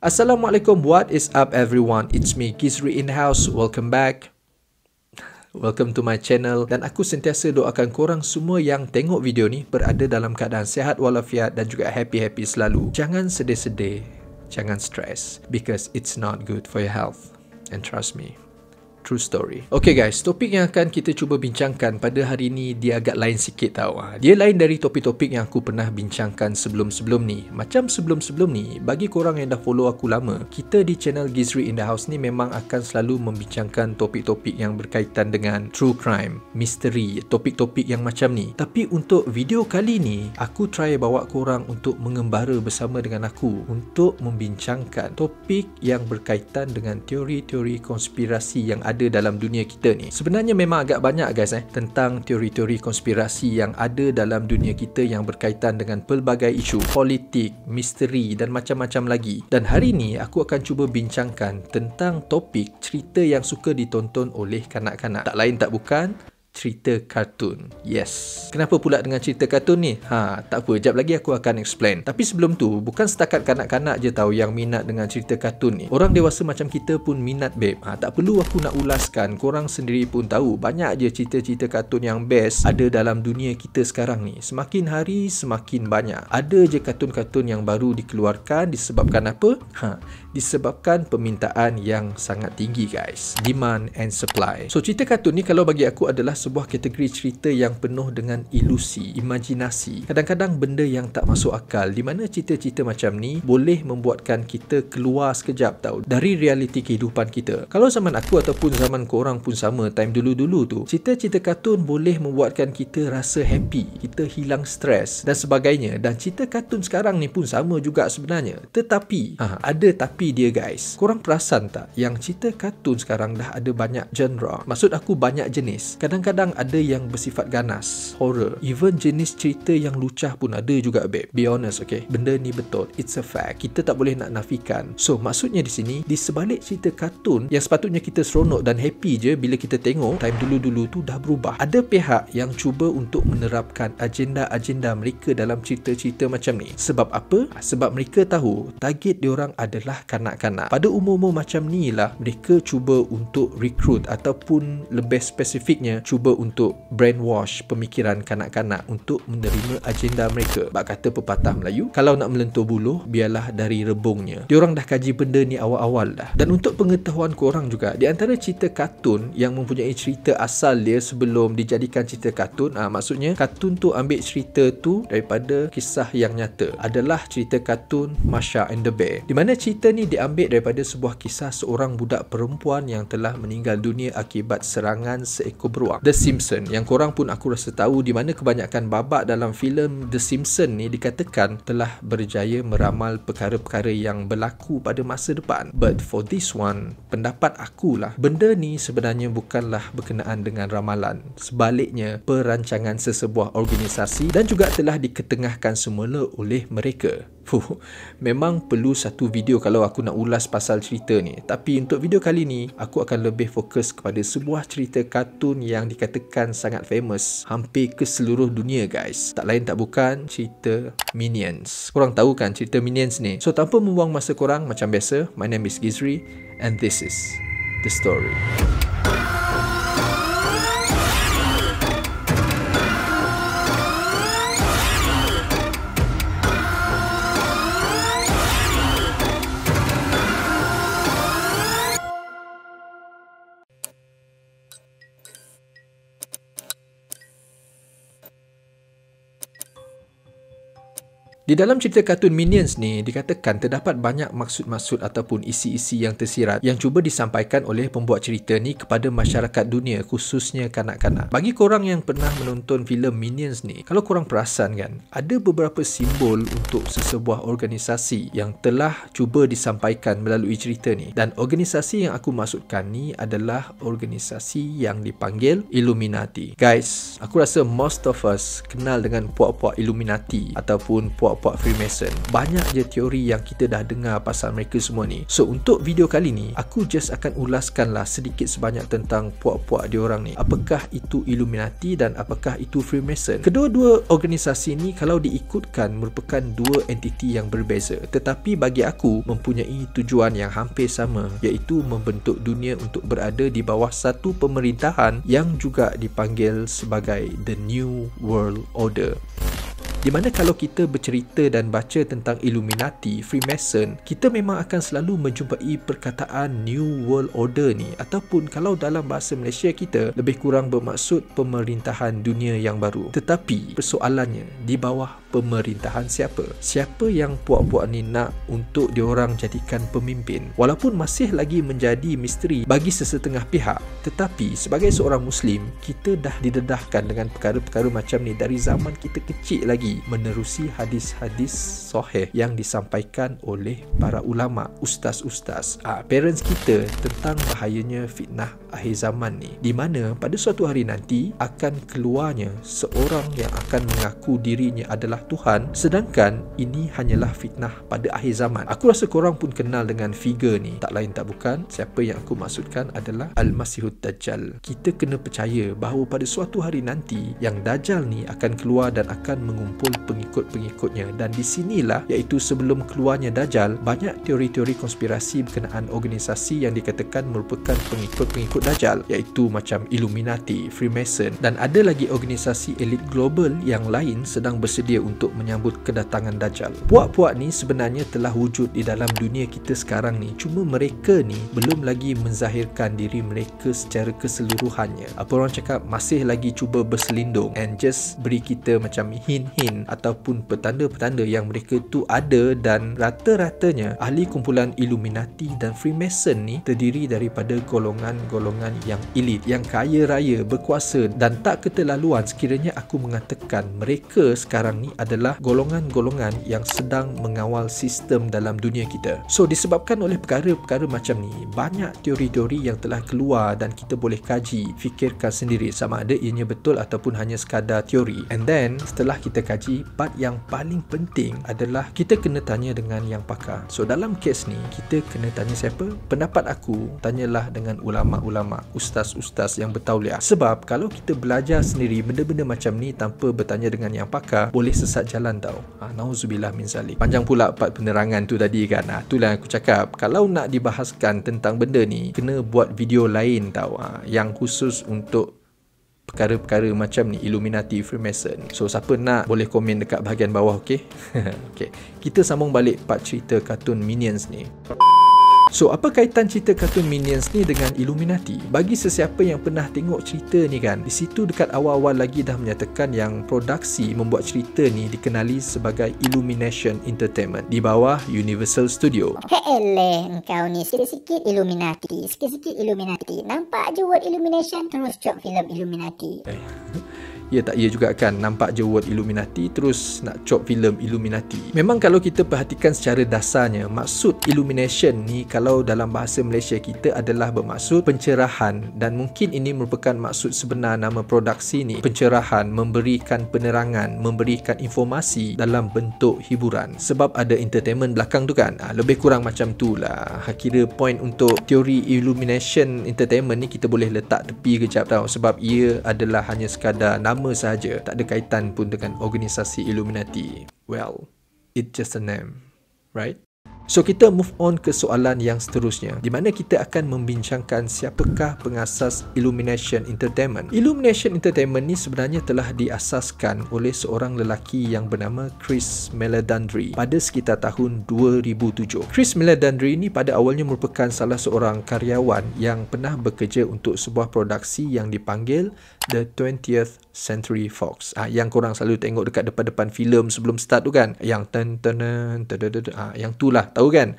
Assalamualaikum, what is up everyone? It's me, Gizri in the house. Welcome back. Welcome to my channel. Dan aku sentiasa doakan korang semua yang tengok video ni berada dalam keadaan sihat walafiat dan juga happy-happy selalu. Jangan sedih-sedih, jangan stress, because it's not good for your health. And trust me, true story. Okay guys, topik yang akan kita cuba bincangkan pada hari ni dia agak lain sikit tau. Dia lain dari topik-topik yang aku pernah bincangkan sebelum-sebelum ni. Macam sebelum-sebelum ni, bagi korang yang dah follow aku lama, kita di channel Gizri in the House ni memang akan selalu membincangkan topik-topik yang berkaitan dengan true crime, misteri, topik-topik yang macam ni. Tapi untuk video kali ni, aku try bawa korang untuk mengembara bersama dengan aku untuk membincangkan topik yang berkaitan dengan teori-teori konspirasi yang ada dalam dunia kita ni. Sebenarnya memang agak banyak guys tentang teori-teori konspirasi yang ada dalam dunia kita yang berkaitan dengan pelbagai isu politik, misteri dan macam-macam lagi. Dan hari ni aku akan cuba bincangkan tentang topik cerita yang suka ditonton oleh kanak-kanak. Tak lain tak bukan cerita kartun. Yes. Kenapa pula dengan cerita kartun ni? Tak apa, jap lagi aku akan explain. Tapi sebelum tu, bukan setakat kanak-kanak je tahu yang minat dengan cerita kartun ni. Orang dewasa macam kita pun minat babe. Tak perlu aku nak ulaskan, korang sendiri pun tahu banyak je cerita-cerita kartun yang best ada dalam dunia kita sekarang ni. Semakin hari semakin banyak. Ada je kartun-kartun yang baru dikeluarkan disebabkan apa? Disebabkan permintaan yang sangat tinggi guys. Demand and supply. So cerita kartun ni kalau bagi aku adalah sebuah kategori cerita yang penuh dengan ilusi, imajinasi, kadang-kadang benda yang tak masuk akal, di mana cerita-cerita macam ni boleh membuatkan kita keluar sekejap tau dari realiti kehidupan kita. Kalau zaman aku ataupun zaman korang pun sama, time dulu-dulu tu, cerita-cerita kartun boleh membuatkan kita rasa happy, kita hilang stres dan sebagainya. Dan cerita kartun sekarang ni pun sama juga sebenarnya. Tetapi, ada tapi dia guys. Korang perasan tak yang cerita kartun sekarang dah ada banyak genre? Maksud aku banyak jenis. Kadang-kadang ada yang bersifat ganas, horror, even jenis cerita yang lucah pun ada juga babe. Be honest, okay? Benda ni betul. It's a fact. Kita tak boleh nak nafikan. So, maksudnya di sini, di sebalik cerita kartun yang sepatutnya kita seronok dan happy je bila kita tengok, time dulu-dulu tu dah berubah. Ada pihak yang cuba untuk menerapkan agenda-agenda mereka dalam cerita-cerita macam ni. Sebab apa? Sebab mereka tahu target diorang adalah kanak-kanak. Pada umur-umur macam ni lah, mereka cuba untuk recruit ataupun lebih spesifiknya cuba untuk brainwash pemikiran kanak-kanak untuk menerima agenda mereka. Bak kata pepatah Melayu, kalau nak melentur buluh, biarlah dari rebungnya. Diorang dah kaji benda ni awal-awal dah. Dan untuk pengetahuan korang juga, di antara cerita kartun yang mempunyai cerita asal dia sebelum dijadikan cerita kartun, maksudnya kartun tu ambil cerita tu daripada kisah yang nyata, adalah cerita kartun Masha and the Bear, di mana cerita ni diambil daripada sebuah kisah seorang budak perempuan yang telah meninggal dunia akibat serangan seekor beruang. The Simpsons, yang korang pun aku rasa tahu, di mana kebanyakan babak dalam filem The Simpsons ni dikatakan telah berjaya meramal perkara-perkara yang berlaku pada masa depan. But for this one, pendapat akulah, benda ni sebenarnya bukanlah berkenaan dengan ramalan. Sebaliknya, perancangan sesebuah organisasi dan juga telah diketengahkan semula oleh mereka. Memang perlu satu video kalau aku nak ulas pasal cerita ni. Tapi untuk video kali ni, aku akan lebih fokus kepada sebuah cerita kartun yang dikatakan sangat famous hampir ke seluruh dunia guys. Tak lain tak bukan cerita Minions. Korang tahu kan cerita Minions ni? So tanpa membuang masa korang, macam biasa, my name is Gizri and this is the story. Di dalam cerita kartun Minions ni, dikatakan terdapat banyak maksud-maksud ataupun isi-isi yang tersirat yang cuba disampaikan oleh pembuat cerita ni kepada masyarakat dunia, khususnya kanak-kanak. Bagi korang yang pernah menonton filem Minions ni, kalau korang perasan kan, ada beberapa simbol untuk sesebuah organisasi yang telah cuba disampaikan melalui cerita ni. Dan organisasi yang aku maksudkan ni adalah organisasi yang dipanggil Illuminati. Guys, aku rasa most of us kenal dengan puak-puak Illuminati ataupun puak puak-puak Freemason. Banyak je teori yang kita dah dengar pasal mereka semua ni. So untuk video kali ni, aku just akan ulaskanlah sedikit sebanyak tentang puak-puak diorang ni. Apakah itu Illuminati dan apakah itu Freemason? Kedua-dua organisasi ni kalau diikutkan merupakan dua entiti yang berbeza, tetapi bagi aku mempunyai tujuan yang hampir sama, iaitu membentuk dunia untuk berada di bawah satu pemerintahan yang juga dipanggil sebagai The New World Order. Di mana kalau kita bercerita dan baca tentang Illuminati, Freemason, kita memang akan selalu menjumpai perkataan New World Order ni, ataupun kalau dalam bahasa Malaysia kita lebih kurang bermaksud pemerintahan dunia yang baru. Tetapi persoalannya, di bawah pemerintahan siapa? Siapa yang puak-puak ni nak untuk diorang jadikan pemimpin? Walaupun masih lagi menjadi misteri bagi sesetengah pihak, tetapi sebagai seorang Muslim, kita dah didedahkan dengan perkara-perkara macam ni dari zaman kita kecil lagi, menerusi hadis-hadis sahih yang disampaikan oleh para ulama, ustaz-ustaz, parents kita tentang bahayanya fitnah akhir zaman ni, di mana pada suatu hari nanti akan keluarnya seorang yang akan mengaku dirinya adalah Tuhan, sedangkan ini hanyalah fitnah pada akhir zaman. Aku rasa korang pun kenal dengan figure ni, tak lain tak bukan, siapa yang aku maksudkan adalah Al-Masihud Dajjal. Kita kena percaya bahawa pada suatu hari nanti yang Dajjal ni akan keluar dan akan mengumpul pengikut-pengikutnya, dan di sinilah, iaitu sebelum keluarnya Dajjal, banyak teori-teori konspirasi berkenaan organisasi yang dikatakan merupakan pengikut-pengikut Dajjal, iaitu macam Illuminati, Freemason, dan ada lagi organisasi elit global yang lain sedang bersedia untuk menyambut kedatangan Dajjal. Puak-puak ni sebenarnya telah wujud di dalam dunia kita sekarang ni, cuma mereka ni belum lagi menzahirkan diri mereka secara keseluruhannya. Apa orang cakap, masih lagi cuba berselindung and just beri kita macam hint-hint ataupun petanda-petanda yang mereka tu ada, dan rata-ratanya ahli kumpulan Illuminati dan Freemason ni terdiri daripada golongan-golongan yang elit, yang kaya raya, berkuasa, dan tak keterlaluan sekiranya aku mengatakan mereka sekarang ni adalah golongan-golongan yang sedang mengawal sistem dalam dunia kita. So disebabkan oleh perkara-perkara macam ni, banyak teori-teori yang telah keluar dan kita boleh kaji, fikirkan sendiri sama ada ianya betul ataupun hanya sekadar teori. And then setelah kita kaji, part yang paling penting adalah kita kena tanya dengan yang pakar. So dalam kes ni, kita kena tanya siapa? Pendapat aku, tanyalah dengan ulama-ulama, ustaz-ustaz yang bertauliah. Sebab kalau kita belajar sendiri benda-benda macam ni tanpa bertanya dengan yang pakar, boleh sesat jalan tau. Nauzubillah min zalik. Panjang pula part penerangan tu tadi kan. Itulah yang aku cakap, kalau nak dibahaskan tentang benda ni, kena buat video lain tau, yang khusus untuk perkara-perkara macam ni, Illuminati, Freemason. So siapa nak boleh komen dekat bahagian bawah, okey? Okay. Kita sambung balik part cerita kartun Minions ni. So, apa kaitan cerita kartun Minions ni dengan Illuminati? Bagi sesiapa yang pernah tengok cerita ni kan, di situ dekat awal-awal lagi dah menyatakan yang produksi membuat cerita ni dikenali sebagai Illumination Entertainment di bawah Universal Studio. Heleh, engkau ni sikit-sikit Illuminati, sikit-sikit Illuminati. Nampak je word Illumination, terus cop filem Illuminati. Ya tak ya juga kan, nampak je word Illuminati terus nak cop filem Illuminati. Memang kalau kita perhatikan secara dasarnya, maksud Illumination ni kalau dalam bahasa Malaysia kita adalah bermaksud pencerahan, dan mungkin ini merupakan maksud sebenar nama produksi ni, pencerahan, memberikan penerangan, memberikan informasi dalam bentuk hiburan. Sebab ada entertainment belakang tu kan, lebih kurang macam tu lah. Kira point untuk teori Illumination Entertainment ni kita boleh letak tepi kejap tau, sebab ia adalah hanya sekadar nama sahaja, tak ada kaitan pun dengan organisasi Illuminati. Well, it's just a name, right? So kita move on ke soalan yang seterusnya, di mana kita akan membincangkan siapakah pengasas Illumination Entertainment. Illumination Entertainment ni sebenarnya telah diasaskan oleh seorang lelaki yang bernama Chris Meledandri pada sekitar tahun 2007. Chris Meledandri ni pada awalnya merupakan salah seorang karyawan yang pernah bekerja untuk sebuah produksi yang dipanggil The 20th Century Fox. Yang korang selalu tengok dekat depan-depan filem sebelum start tu kan, yang yang tu lah, tahu kan?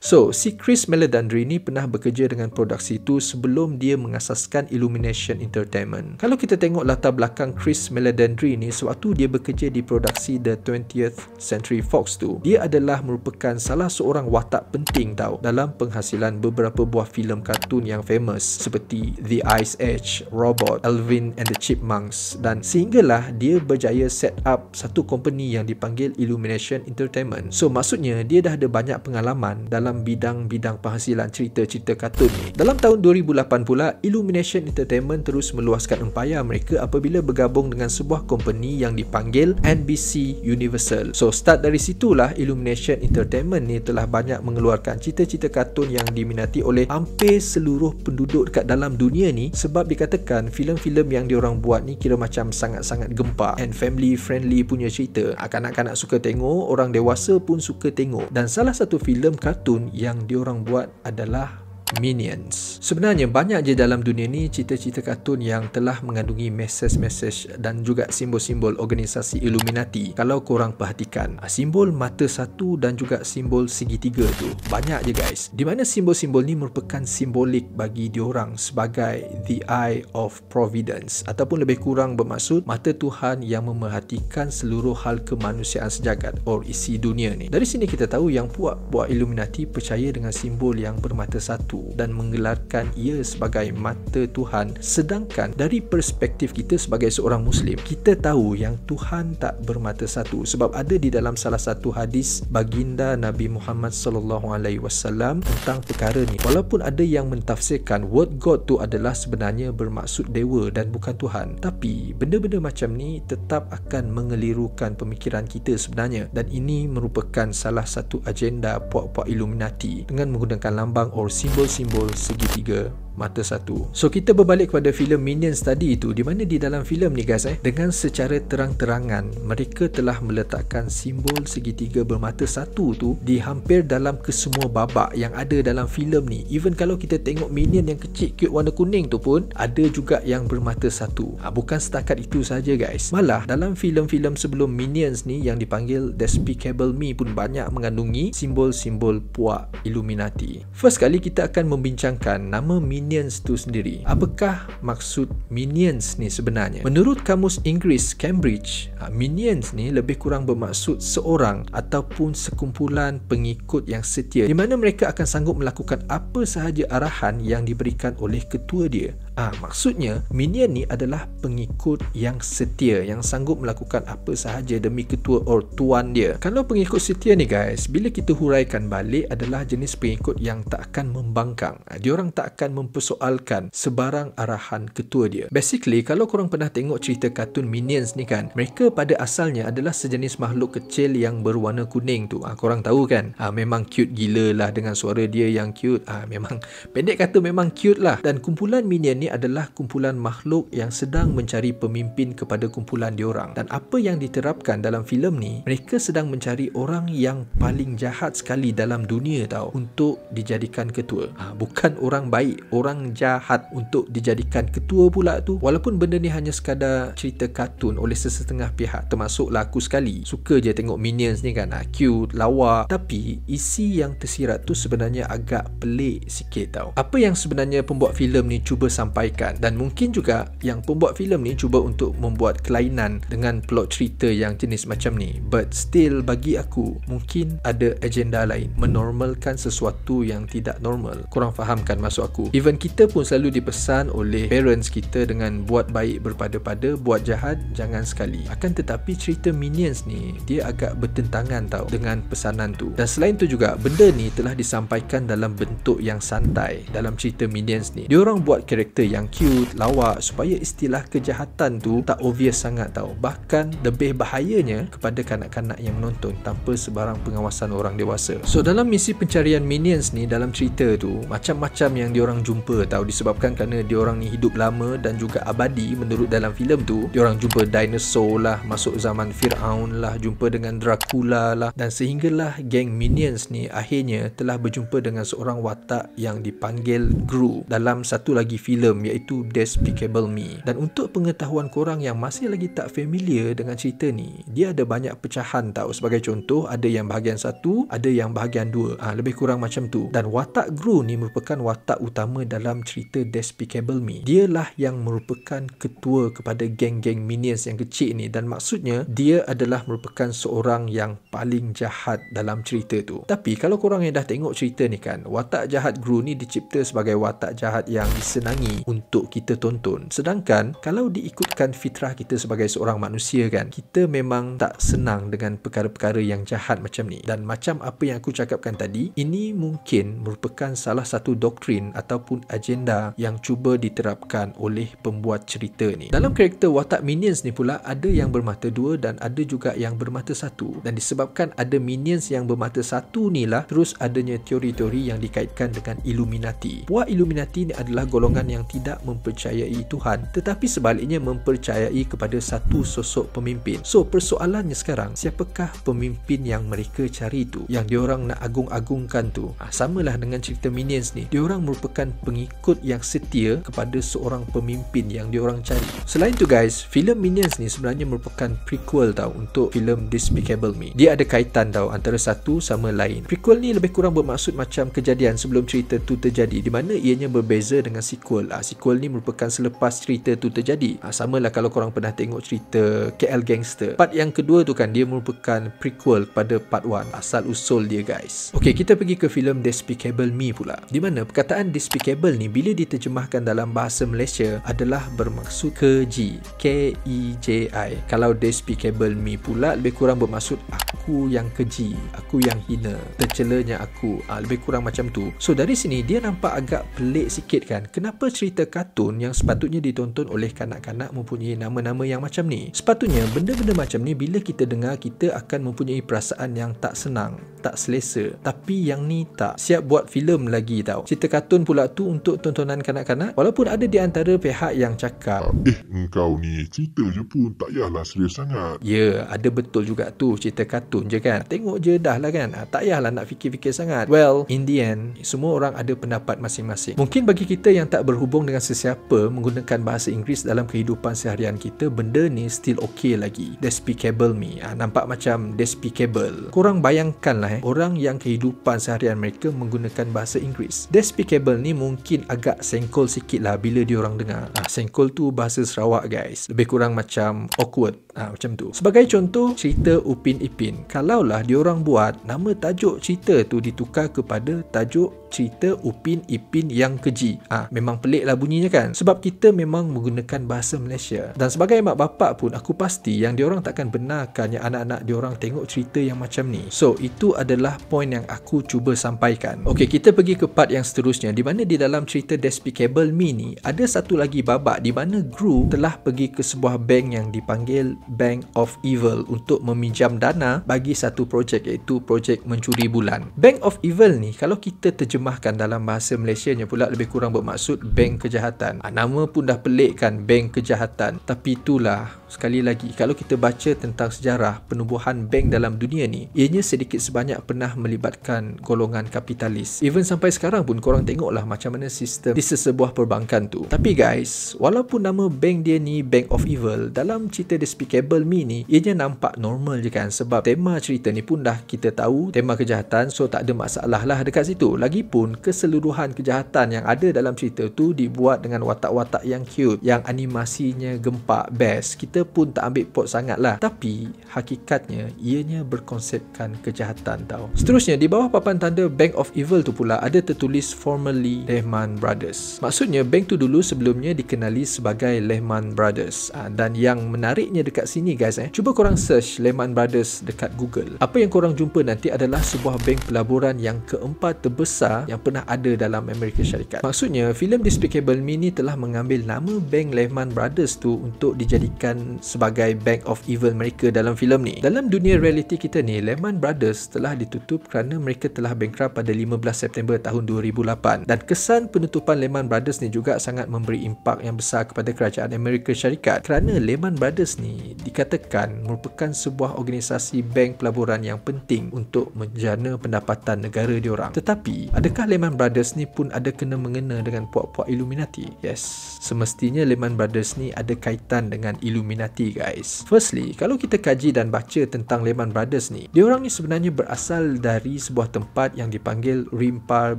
So, si Chris Meledandri ni pernah bekerja dengan produksi tu sebelum dia mengasaskan Illumination Entertainment. Kalau kita tengok latar belakang Chris Meledandri ni, sewaktu dia bekerja di produksi The 20th Century Fox tu, dia adalah merupakan salah seorang watak penting tau dalam penghasilan beberapa buah filem kartun yang famous seperti The Ice Age, Robot, Alvin and the Chipmunks, dan sehinggalah dia berjaya set up satu company yang dipanggil Illumination Entertainment. So, maksudnya dia dah ada banyak pengalaman dalam bidang-bidang penghasilan cerita-cerita kartun ni. Dalam tahun 2008 pula, Illumination Entertainment terus meluaskan empayar mereka apabila bergabung dengan sebuah company yang dipanggil NBC Universal. So, start dari situlah Illumination Entertainment ni telah banyak mengeluarkan cerita-cerita kartun yang diminati oleh hampir seluruh penduduk dekat dalam dunia ni, sebab dikatakan filem-filem yang diorang buat ni kira macam sangat-sangat gempak and family friendly punya cerita. Kanak-kanak suka tengok, orang dewasa pun suka tengok. Dan salah satu filem kartun yang diorang buat adalah Minions. Sebenarnya banyak je dalam dunia ni cerita-cerita kartun yang telah mengandungi mesej-mesej dan juga simbol-simbol organisasi Illuminati. Kalau korang perhatikan, simbol mata satu dan juga simbol segitiga tu banyak je guys, di mana simbol-simbol ni merupakan simbolik bagi diorang sebagai the eye of providence, ataupun lebih kurang bermaksud mata Tuhan yang memerhatikan seluruh hal kemanusiaan sejagat or isi dunia ni. Dari sini kita tahu yang puak-puak Illuminati percaya dengan simbol yang bermata satu dan menggelarkan ia sebagai mata Tuhan, sedangkan dari perspektif kita sebagai seorang Muslim, kita tahu yang Tuhan tak bermata satu, sebab ada di dalam salah satu hadis baginda Nabi Muhammad SAW tentang perkara ni. Walaupun ada yang mentafsirkan word God tu adalah sebenarnya bermaksud dewa dan bukan Tuhan, tapi benda-benda macam ni tetap akan mengelirukan pemikiran kita sebenarnya, dan ini merupakan salah satu agenda puak-puak Illuminati dengan menggunakan lambang or simbol segitiga mata satu. So, kita berbalik kepada filem Minions tadi itu, di mana di dalam filem ni guys, dengan secara terang-terangan mereka telah meletakkan simbol segitiga bermata satu tu di hampir dalam kesemua babak yang ada dalam filem ni. Even kalau kita tengok Minion yang kecil cute warna kuning tu pun ada juga yang bermata satu. Bukan setakat itu saja guys, malah dalam filem-filem sebelum Minions ni yang dipanggil Despicable Me pun banyak mengandungi simbol-simbol puak Illuminati. First kali kita akan membincangkan nama Minions tu sendiri. Apakah maksud Minions ni sebenarnya? Menurut Kamus Inggeris Cambridge, Minions ni lebih kurang bermaksud seorang ataupun sekumpulan pengikut yang setia, di mana mereka akan sanggup melakukan apa sahaja arahan yang diberikan oleh ketua dia. Maksudnya Minion ni adalah pengikut yang setia, yang sanggup melakukan apa sahaja demi ketua or tuan dia. Kalau pengikut setia ni guys, bila kita huraikan balik, adalah jenis pengikut yang tak akan membangkang. Diorang tak akan mempersoalkan sebarang arahan ketua dia. Basically, kalau korang pernah tengok cerita kartun Minions ni kan, mereka pada asalnya adalah sejenis makhluk kecil yang berwarna kuning tu. Korang tahu kan, memang cute gila lah dengan suara dia yang cute. Memang pendek kata memang cute lah. Dan kumpulan Minion ni adalah kumpulan makhluk yang sedang mencari pemimpin kepada kumpulan diorang. Dan apa yang diterapkan dalam filem ni, mereka sedang mencari orang yang paling jahat sekali dalam dunia tau, untuk dijadikan ketua. Bukan orang baik, orang jahat untuk dijadikan ketua pula tu. Walaupun benda ni hanya sekadar cerita kartun oleh sesetengah pihak, termasuklah aku sekali, suka je tengok Minions ni kan, cute, lawa, tapi isi yang tersirat tu sebenarnya agak pelik sikit tau. Apa yang sebenarnya pembuat filem ni cuba sampaikan, dan mungkin juga yang pembuat filem ni cuba untuk membuat kelainan dengan plot cerita yang jenis macam ni, but still bagi aku mungkin ada agenda lain, menormalkan sesuatu yang tidak normal. Korang fahamkan maksud aku? Even kita pun selalu dipesan oleh parents kita dengan buat baik berpada-pada, buat jahat jangan sekali. Akan tetapi cerita Minions ni dia agak bertentangan tau dengan pesanan tu. Dan selain tu juga, benda ni telah disampaikan dalam bentuk yang santai. Dalam cerita Minions ni, diorang buat karakter yang cute, lawak, supaya istilah kejahatan tu tak obvious sangat tau. Bahkan lebih bahayanya kepada kanak-kanak yang menonton tanpa sebarang pengawasan orang dewasa. So, dalam misi pencarian Minions ni dalam cerita tu, macam-macam yang diorang jumpa tau, disebabkan kerana diorang ni hidup lama dan juga abadi. Menurut dalam filem tu, diorang jumpa dinosaur lah, masuk zaman Fir'aun lah, jumpa dengan Dracula lah, dan sehinggalah geng Minions ni akhirnya telah berjumpa dengan seorang watak yang dipanggil Gru dalam satu lagi filem filem iaitu Despicable Me. Dan untuk pengetahuan korang yang masih lagi tak familiar dengan cerita ni, dia ada banyak pecahan tau. Sebagai contoh, ada yang bahagian 1, ada yang bahagian 2. Lebih kurang macam tu. Dan watak Gru ni merupakan watak utama dalam cerita Despicable Me. Dialah yang merupakan ketua kepada geng-geng minions yang kecil ni, dan maksudnya dia adalah merupakan seorang yang paling jahat dalam cerita tu. Tapi kalau korang yang dah tengok cerita ni kan, watak jahat Gru ni dicipta sebagai watak jahat yang disenangi untuk kita tonton. Sedangkan kalau diikutkan fitrah kita sebagai seorang manusia kan, kita memang tak senang dengan perkara-perkara yang jahat macam ni. Dan macam apa yang aku cakapkan tadi, ini mungkin merupakan salah satu doktrin ataupun agenda yang cuba diterapkan oleh pembuat cerita ni. Dalam karakter watak minions ni pula, ada yang bermata 2 dan ada juga yang bermata 1. Dan disebabkan ada minions yang bermata 1 ni lah, terus adanya teori-teori yang dikaitkan dengan Illuminati. Puak Illuminati ni adalah golongan yang tidak mempercayai Tuhan, tetapi sebaliknya mempercayai kepada satu sosok pemimpin. So persoalannya sekarang, siapakah pemimpin yang mereka cari tu, yang diorang nak agung-agungkan tu? Samalah dengan cerita minions ni, diorang merupakan pengikut yang setia kepada seorang pemimpin yang diorang cari. Selain tu guys, filem Minions ni sebenarnya merupakan prequel tau untuk filem Despicable Me. Dia ada kaitan tau antara satu sama lain. Prequel ni lebih kurang bermaksud macam kejadian sebelum cerita tu terjadi, di mana ianya berbeza dengan sequel. Sequel ni merupakan selepas cerita tu terjadi. Samalah kalau korang pernah tengok cerita KL Gangster. Part yang kedua tu kan, dia merupakan prequel pada part 1. Asal usul dia guys. Okay, kita pergi ke filem Despicable Me pula, di mana perkataan Despicable ni bila diterjemahkan dalam bahasa Malaysia adalah bermaksud keji, K-E-J-I. Kalau Despicable Me pula lebih kurang bermaksud aku yang keji, aku yang hina, tercelanya aku. Lebih kurang macam tu. So dari sini dia nampak agak pelik sikit kan, kenapa cerita kartun yang sepatutnya ditonton oleh kanak-kanak mempunyai nama-nama yang macam ni. Sepatutnya benda-benda macam ni bila kita dengar, kita akan mempunyai perasaan yang tak senang, tak selesa. Tapi yang ni tak siap buat filem lagi tau. Cerita kartun pula tu untuk tontonan kanak-kanak, walaupun ada di antara pihak yang cakap, engkau ni cerita je pun tak payahlah serius sangat. Ya, ada betul juga tu, cerita kartun je kan, tengok je dah lah kan, tak payahlah nak fikir-fikir sangat. Well, in the end, semua orang ada pendapat masing-masing. Mungkin bagi kita yang tak berhubung dengan sesiapa menggunakan bahasa Inggeris dalam kehidupan seharian kita, benda ni still okay lagi. Despicable Me, nampak macam despicable. Korang bayangkanlah orang yang kehidupan seharian mereka menggunakan bahasa Inggeris. Despicable ni mungkin agak sengkol sikit lah bila diorang dengar. Sengkol tu bahasa Sarawak guys, lebih kurang macam awkward. Macam tu. Sebagai contoh, cerita Upin Ipin, kalaulah diorang buat nama tajuk cerita tu ditukar kepada tajuk cerita Upin Ipin yang keji, memang pelik lah bunyinya kan, sebab kita memang menggunakan bahasa Malaysia. Dan sebagai mak bapak pun, aku pasti yang diorang takkan benarkan yang anak-anak diorang tengok cerita yang macam ni. So itu adalah point yang aku cuba sampaikan. Okay, kita pergi ke part yang seterusnya, di mana di dalam cerita Despicable Me ni ada satu lagi babak di mana Gru telah pergi ke sebuah bank yang dipanggil Bank of Evil untuk meminjam dana bagi satu projek, iaitu projek mencuri bulan. Bank of Evil ni kalau kita terjemahkan dalam bahasa Malaysianya pula lebih kurang bermaksud bank kejahatan. Nama pun dah pelik kan, bank kejahatan. Tapi itulah, sekali lagi, kalau kita baca tentang sejarah penubuhan bank dalam dunia ni, ianya sedikit sebanyak pernah melibatkan golongan kapitalis. Even sampai sekarang pun korang tengoklah macam mana sistem di sesebuah perbankan tu. Tapi guys, walaupun nama bank dia ni Bank of Evil, dalam cerita Despicable Me ni ianya nampak normal je kan, sebab tema cerita ni pun dah kita tahu, tema kejahatan, so tak ada masalah lah dekat situ. Lagipun keseluruhan kejahatan yang ada dalam cerita tu dibuat dengan watak-watak yang cute, yang animasinya gempak, best. Kita pun tak ambil pot sangat lah, tapi hakikatnya ianya berkonsepkan kejahatan tau. Seterusnya, di bawah papan tanda Bank of Evil tu pula ada tertulis formerly Lehman Brothers. Maksudnya bank tu dulu sebelumnya dikenali sebagai Lehman Brothers. Dan yang menariknya dekat sini guys, cuba korang search Lehman Brothers dekat Google. Apa yang korang jumpa nanti adalah sebuah bank pelaburan yang keempat terbesar yang pernah ada dalam Amerika Syarikat. Maksudnya filem Despicable Me ni telah mengambil nama bank Lehman Brothers tu untuk dijadikan sebagai Bank of Evil mereka dalam filem ni. Dalam dunia realiti kita ni, Lehman Brothers telah ditutup kerana mereka telah bankrupt pada 15 September tahun 2008. Dan kesan penutupan Lehman Brothers ni juga sangat memberi impak yang besar kepada kerajaan Amerika Syarikat, kerana Lehman Brothers ni dikatakan merupakan sebuah organisasi bank pelaburan yang penting untuk menjana pendapatan negara diorang. Tetapi adakah Lehman Brothers ni pun ada kena mengena dengan puak-puak Illuminati? Yes, semestinya Lehman Brothers ni ada kaitan dengan Illuminati guys. Firstly, kalau kita kaji dan baca tentang Lehman Brothers ni, diorang ni sebenarnya berasal dari sebuah tempat yang dipanggil Rimpar,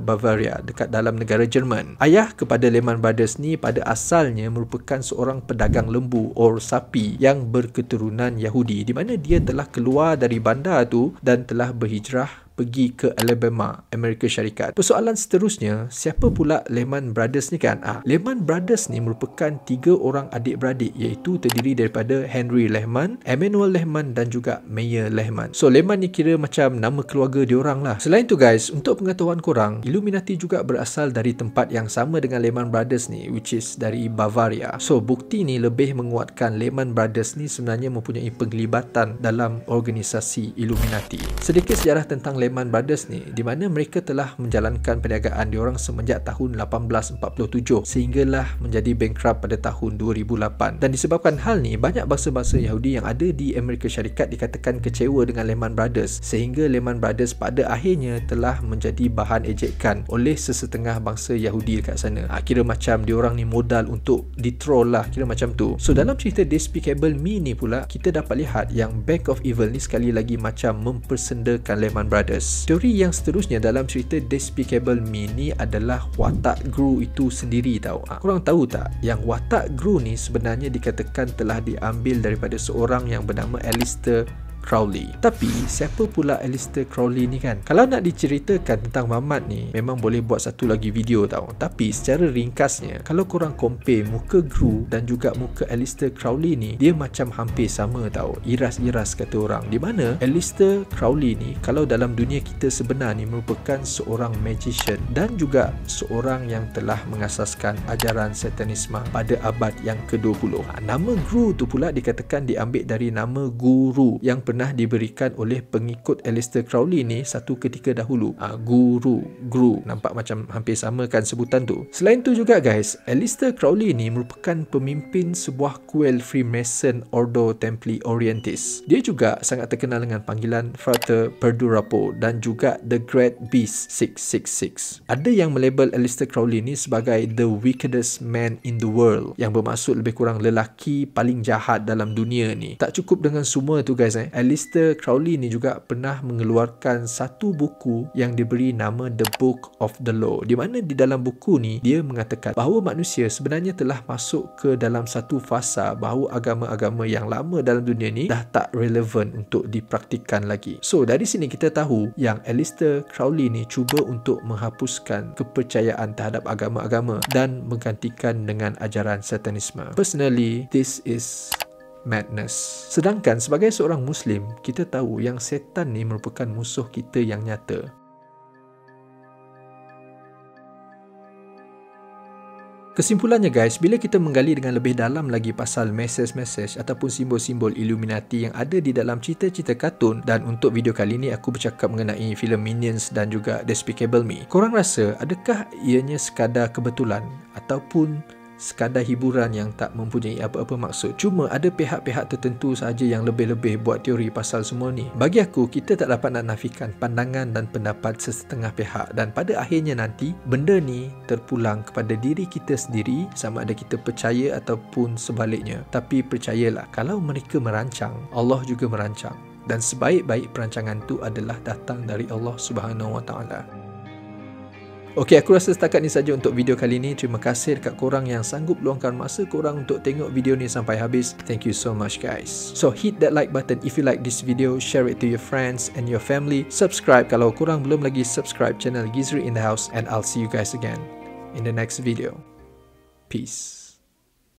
Bavaria, dekat dalam negara Jerman. Ayah kepada Lehman Brothers ni pada asalnya merupakan seorang pedagang lembu or sapi yang berketurunan Yahudi, di mana dia telah keluar dari bandar tu dan telah berhijrah pergi ke Alabama, Amerika Syarikat. Persoalan seterusnya, siapa pula Lehman Brothers ni kan? Lehman Brothers ni merupakan 3 orang adik-beradik, iaitu terdiri daripada Henry Lehman, Emmanuel Lehman dan juga Meyer Lehman. So Lehman ni kira macam nama keluarga diorang lah. Selain tu guys, untuk pengetahuan korang, Illuminati juga berasal dari tempat yang sama dengan Lehman Brothers ni, which is dari Bavaria. So bukti ni lebih menguatkan Lehman Brothers ni sebenarnya mempunyai penglibatan dalam organisasi Illuminati. Sedikit sejarah tentang Lehman Brothers ni, di mana mereka telah menjalankan perniagaan diorang semenjak tahun 1847 sehinggalah menjadi bankrupt pada tahun 2008. Dan disebabkan hal ni, banyak bangsa-bangsa Yahudi yang ada di Amerika Syarikat dikatakan kecewa dengan Lehman Brothers, sehingga Lehman Brothers pada akhirnya telah menjadi bahan ejekan oleh sesetengah bangsa Yahudi dekat sana. Kira macam diorang ni modal untuk ditroll lah, kira macam tu. So dalam cerita Despicable Me ni pula, kita dapat lihat yang Bank of Evil ni sekali lagi macam mempersendakan Lehman Brothers. Teori yang seterusnya dalam cerita Despicable Me ni adalah watak Gru itu sendiri tau. Korang tahu tak yang watak Gru ni sebenarnya dikatakan telah diambil daripada seorang yang bernama Aleister Crowley. Tapi siapa pula Aleister Crowley ni kan? Kalau nak diceritakan tentang Mamat ni, memang boleh buat satu lagi video tau. Tapi secara ringkasnya, kalau korang compare muka Gru dan juga muka Aleister Crowley ni, dia macam hampir sama tau. Iras-iras kata orang. Di mana Aleister Crowley ni, kalau dalam dunia kita sebenar ni, merupakan seorang magician dan juga seorang yang telah mengasaskan ajaran satanisme pada abad yang ke-20. Nama Gru tu pula dikatakan diambil dari nama guru yang pernah diberikan oleh pengikut Aleister Crowley ni satu ketika dahulu. Guru. Nampak macam hampir sama kan sebutan tu. Selain tu juga guys, Aleister Crowley ni merupakan pemimpin sebuah kuil Freemason Ordo Templi Orientis. Dia juga sangat terkenal dengan panggilan Frater Perdurapo dan juga The Great Beast 666. Ada yang melabel Aleister Crowley ni sebagai the wickedest man in the world, yang bermaksud lebih kurang lelaki paling jahat dalam dunia ni. Tak cukup dengan semua tu guys, Aleister Crowley ni juga pernah mengeluarkan satu buku yang diberi nama The Book of the Law, di mana di dalam buku ni dia mengatakan bahawa manusia sebenarnya telah masuk ke dalam satu fasa bahawa agama-agama yang lama dalam dunia ni dah tak relevan untuk dipraktikkan lagi. So dari sini kita tahu yang Aleister Crowley ni cuba untuk menghapuskan kepercayaan terhadap agama-agama dan menggantikan dengan ajaran satanisme. Personally, this is madness. Sedangkan sebagai seorang Muslim, kita tahu yang setan ni merupakan musuh kita yang nyata. Kesimpulannya guys, bila kita menggali dengan lebih dalam lagi pasal mesej-mesej ataupun simbol-simbol Illuminati yang ada di dalam cerita-cerita kartun, dan untuk video kali ni aku bercakap mengenai filem Minions dan juga Despicable Me, korang rasa adakah ianya sekadar kebetulan ataupun sekadar hiburan yang tak mempunyai apa-apa maksud? Cuma ada pihak-pihak tertentu sahaja yang lebih-lebih buat teori pasal semua ni. Bagi aku, kita tak dapat nak nafikan pandangan dan pendapat sesetengah pihak, dan pada akhirnya nanti benda ni terpulang kepada diri kita sendiri, sama ada kita percaya ataupun sebaliknya. Tapi percayalah, kalau mereka merancang, Allah juga merancang, dan sebaik-baik perancangan tu adalah datang dari Allah Subhanahu Wa Taala. Okey, aku rasa setakat ni saja untuk video kali ni. Terima kasih dekat korang yang sanggup luangkan masa korang untuk tengok video ni sampai habis. Thank you so much guys. So hit that like button if you like this video, share it to your friends and your family. Subscribe kalau korang belum lagi subscribe channel Gizri in the House, and I'll see you guys again in the next video. Peace.